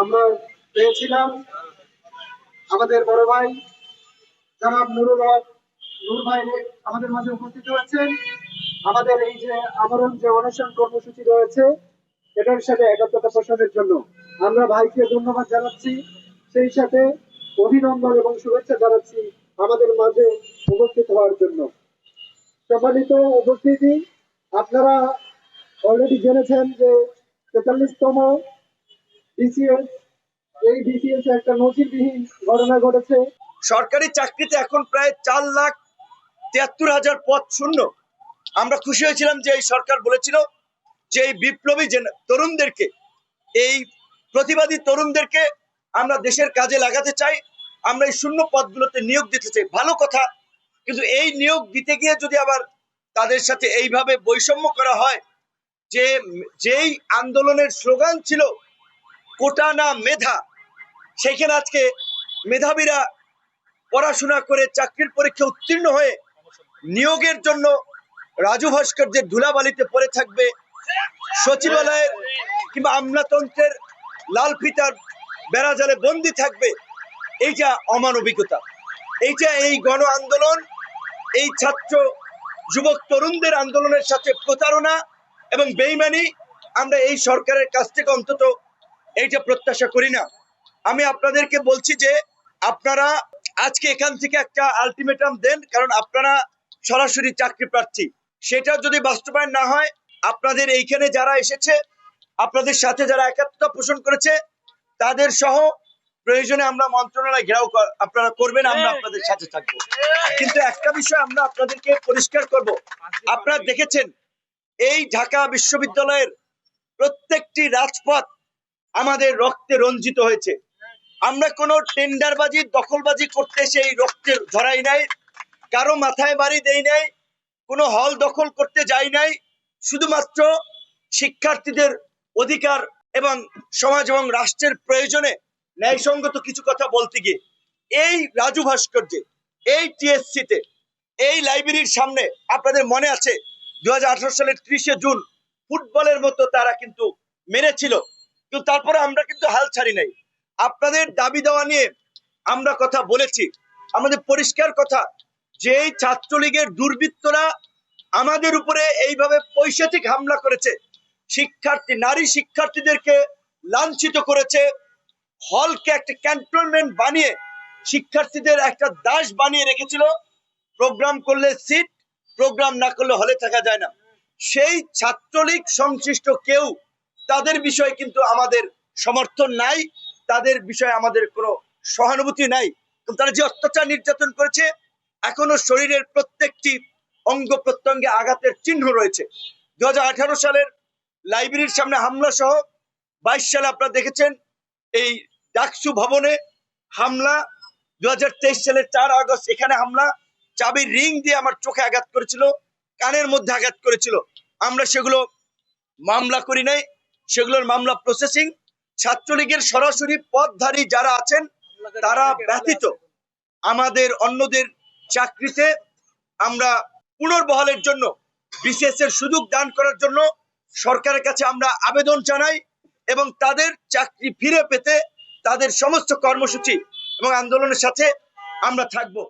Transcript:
আমরা পেয়েছিলাম আমাদের বড় ভাই জনাব নূর ভাই আমাদের মাঝে উপস্থিত হয়েছেন। আমাদের এই যে আমরণ যে অনশন কর্মসূচি রয়েছে এটার সাথে একাত্মতা পোষণের জন্য আমরা ভাইকে ধন্যবাদ জানাচ্ছি, সেই সাথে অভিনন্দন এবং শুভেচ্ছা জানাচ্ছি আমাদের মাঝে উপস্থিত হওয়ার জন্য। সম্মানিত উপস্থিতি, আপনারা অলরেডি জেনেছেন যে ৪৩তম বিসিএস, এই বিসিএস একটা নজিরবিহীন ঘটনা ঘটেছে। সরকারি চাকরিতে এখন প্রায় ৪,৭৩,০০০ পদ শূন্য। আমরা খুশি হয়েছিলাম যে এই সরকার বলেছিল যে এই বিপ্লবী তরুণদেরকে, এই প্রতিবাদী তরুণদেরকে আমরা দেশের কাজে লাগাতে চাই, আমরা এই শূন্য পদগুলোতে নিয়োগ দিতে চাই। ভালো কথা, কিন্তু এই নিয়োগ দিতে গিয়ে যদি আবার তাদের সাথে এইভাবে বৈষম্য করা হয়, যে যেই আন্দোলনের স্লোগান ছিল কোটা না মেধা, সেখানে আজকে মেধাবীরা পড়াশোনা করে চাকরির পরীক্ষা উত্তীর্ণ হয়ে নিয়োগের জন্য রাজু ভাস্কর্যের ধুলাবালিতে পড়ে থাকবে, সচিবালয়ের কিংবা আমলাতন্ত্রের লাল ফিতার বেড়াজালে বন্দী থাকবে। এইটা অমানবিকতা, এইটা এই গণ আন্দোলন, এই ছাত্র যুবক তরুণদের আন্দোলনের সাথে প্রতারণা এবং বেইমানি। আমরা এই সরকারের কাছ থেকে অন্তত এইটা প্রত্যাশা করি না। আমি আপনাদেরকে বলছি যে আপনারা আজকে এখান থেকে একটা আলটিমেটাম দেন, কারণ আপনারা সরাসরি চাকরি প্রার্থী। সেটা যদি বাস্তবায়ন না হয়, আপনাদের এইখানে যারা এসেছে, আপনাদের সাথে যারা একাত্মতা পোষণ করেছে, তাদের সহ প্রয়োজনে আমরা মন্ত্রণালয় ঘেরাও আপনারা করবেন, আমরা আপনাদের সাথে থাকবো। কিন্তু একটা বিষয় আমরা আপনাদেরকে পরিষ্কার করব, আপনারা দেখেছেন এই ঢাকা বিশ্ববিদ্যালয়ের প্রত্যেকটি রাজপথ আমাদের রক্তে রঞ্জিত হয়েছে। আমরা কোনো টেন্ডারবাজি দখলবাজি করতে সেই রক্তে ধরাই নাই, কারো মাথায় বাড়ি দেই নাই, কোনো হল দখল করতে যাই নাই। শুধুমাত্র শিক্ষার্থীদের অধিকার এবং সমাজ এবং রাষ্ট্রের প্রয়োজনে ন্যায়সঙ্গত কিছু কথা বলতে গিয়ে এই রাজু ভাস্কর্যে, এই টিএসসিতে, এই লাইব্রেরির সামনে আপনাদের মনে আছে 2018 সালের 30শে জুন ফুটবলের মতো তারা কিন্তু মেরেছিল, কিন্তু তারপরে আমরা কিন্তু হাল ছাড়ি নাই। আপনাদের দাবি দেওয়া নিয়ে আমরা কথা বলেছি। আমাদের পরিষ্কার কথা, যে এই ছাত্রলীগের দুর্বৃত্তরা আমাদের উপরে এইভাবে পৈশাচিক হামলা করেছে, নারী শিক্ষার্থীদেরকে লাঞ্ছিত করেছে, হলকে একটা ক্যান্টনমেন্ট বানিয়ে শিক্ষার্থীদের একটা দাস বানিয়ে রেখেছিল। প্রোগ্রাম করলে সিট, প্রোগ্রাম না করলে হলে থাকা যায় না। সেই ছাত্রলীগ সংশ্লিষ্ট কেউ, তাদের বিষয়ে কিন্তু আমাদের সমর্থন নাই, তাদের বিষয়ে আমাদের কোনো সহানুভূতি নাই। তারা যে অত্যাচার নির্যাতন করেছে, এখনো শরীরের প্রত্যেকটি অঙ্গ প্রত্যঙ্গে আঘাতের চিহ্ন রয়েছে। 2018 সালের লাইব্রেরির সামনে হামলা সহ 22 সালে আপনারা দেখেছেন এই ডাকসু ভবনে হামলা, 2023 সালের 4 আগস্ট এখানে হামলা, চাবির রিং দিয়ে আমার চোখে আঘাত করেছিল, কানের মধ্যে আঘাত করেছিল। আমরা সেগুলো মামলা করি নাই, সেগুলোর মামলা প্রসেসিং। ছাত্রলীগের সরাসরি পদধারী যারা আছেন তারা ব্যতীত আমাদের অন্যদের চাকরিতে আমরা পুনর্বহালের জন্য, বিসিএস এর সুযোগ দান করার জন্য সরকারের কাছে আমরা আবেদন জানাই, এবং তাদের চাকরি ফিরে পেতে তাদের সমস্ত কর্মসূচি এবং আন্দোলনের সাথে আমরা থাকবো।